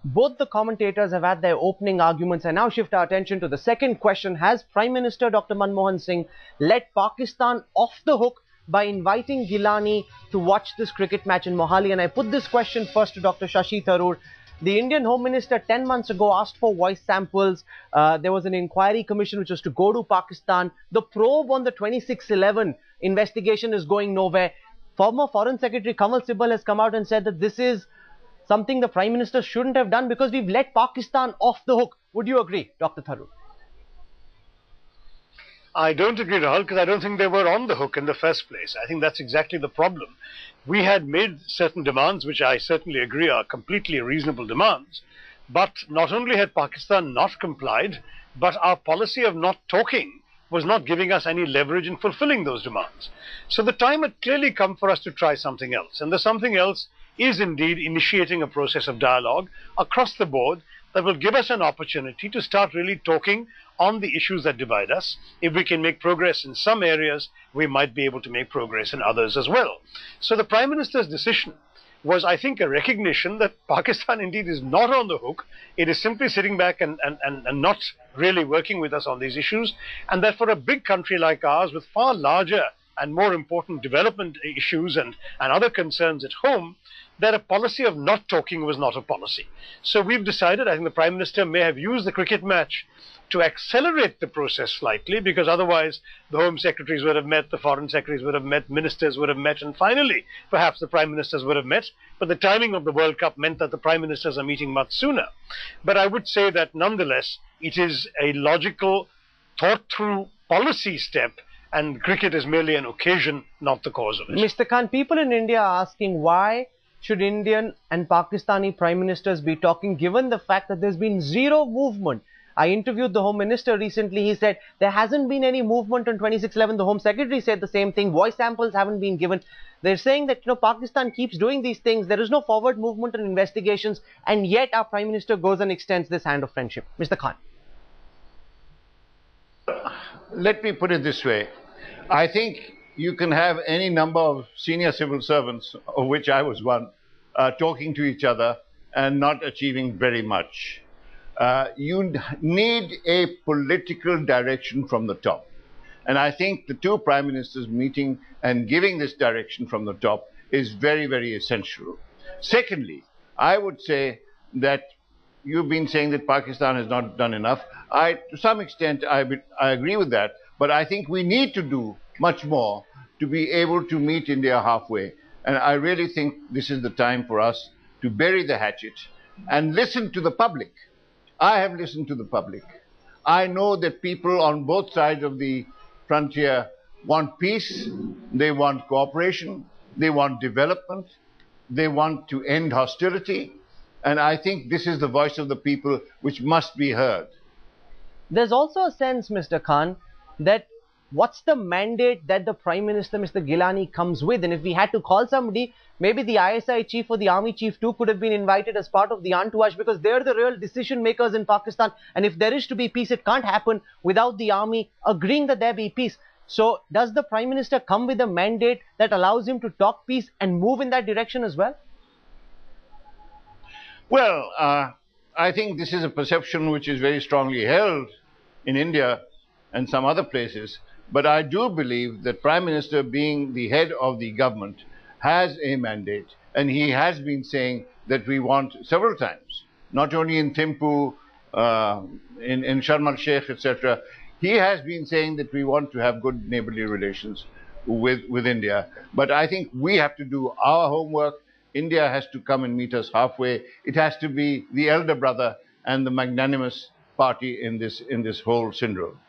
Both the commentators have had their opening arguments. I now shift our attention to the second question. Has Prime Minister Dr. Manmohan Singh let Pakistan off the hook by inviting Gilani to watch this cricket match in Mohali? And I put this question first to Dr. Shashi Tharoor. The Indian Home Minister 10 months ago asked for voice samples. There was an inquiry commission which was to go to Pakistan. The probe on the 2611 investigation is going nowhere. Former Foreign Secretary Kamal Sibal has come out and said that this is something the Prime Minister shouldn't have done because we've let Pakistan off the hook. Would you agree, Dr. Tharoor? I don't agree, Rahul, because I don't think they were on the hook in the first place. I think that's exactly the problem. We had made certain demands, which I certainly agree are completely reasonable demands, but not only had Pakistan not complied, but our policy of not talking was not giving us any leverage in fulfilling those demands. So the time had clearly come for us to try something else, and the something else is indeed initiating a process of dialogue across the board that will give us an opportunity to start really talking on the issues that divide us. If we can make progress in some areas, we might be able to make progress in others as well. So the Prime Minister's decision was, I think, a recognition that Pakistan indeed is not on the hook. It is simply sitting back and not really working with us on these issues, and that for a big country like ours with far larger and more important development issues and other concerns at home, that a policy of not talking was not a policy. So we've decided, I think the Prime Minister may have used the cricket match to accelerate the process slightly, because otherwise the Home Secretaries would have met, the Foreign Secretaries would have met, Ministers would have met, and finally perhaps the Prime Ministers would have met. But the timing of the World Cup meant that the Prime Ministers are meeting much sooner. But I would say that nonetheless it is a logical, thought-through policy step, and cricket is merely an occasion, not the cause of it. Mr. Khan, people in India are asking, why should Indian and Pakistani Prime Ministers be talking, given the fact that there's been zero movement? I interviewed the Home Minister recently. He said there hasn't been any movement on 2611. The Home Secretary said the same thing. Voice samples haven't been given. They're saying that, Pakistan keeps doing these things. There is no forward movement on investigations, and yet our Prime Minister goes and extends this hand of friendship. Mr. Khan. Let me put it this way. I think you can have any number of senior civil servants, of which I was one, talking to each other and not achieving very much. You need a political direction from the top. And I think the two Prime Ministers meeting and giving this direction from the top is very, very essential. Secondly, I would say that you've been saying that Pakistan has not done enough. To some extent, I agree with that, but I think we need to do much more to be able to meet India halfway. And I really think this is the time for us to bury the hatchet and listen to the public. I have listened to the public. I know that people on both sides of the frontier want peace, they want cooperation, they want development, they want to end hostility, and I think this is the voice of the people which must be heard. There's also a sense, Mr. Khan, that what's the mandate that the Prime Minister, Mr. Gilani, comes with? And if we had to call somebody, maybe the ISI chief or the army chief too could have been invited as part of the entourage, because they're the real decision makers in Pakistan. And if there is to be peace, it can't happen without the army agreeing that there be peace. So does the Prime Minister come with a mandate that allows him to talk peace and move in that direction as well? Well, I think this is a perception which is very strongly held in India and some other places. But I do believe that Prime Minister, being the head of the government, has a mandate, and he has been saying that we want several times, not only in Thimphu, in Sharm el-Sheikh, etc. He has been saying that we want to have good neighborly relations with India. But I think we have to do our homework. India has to come and meet us halfway. It has to be the elder brother and the magnanimous party in this whole syndrome.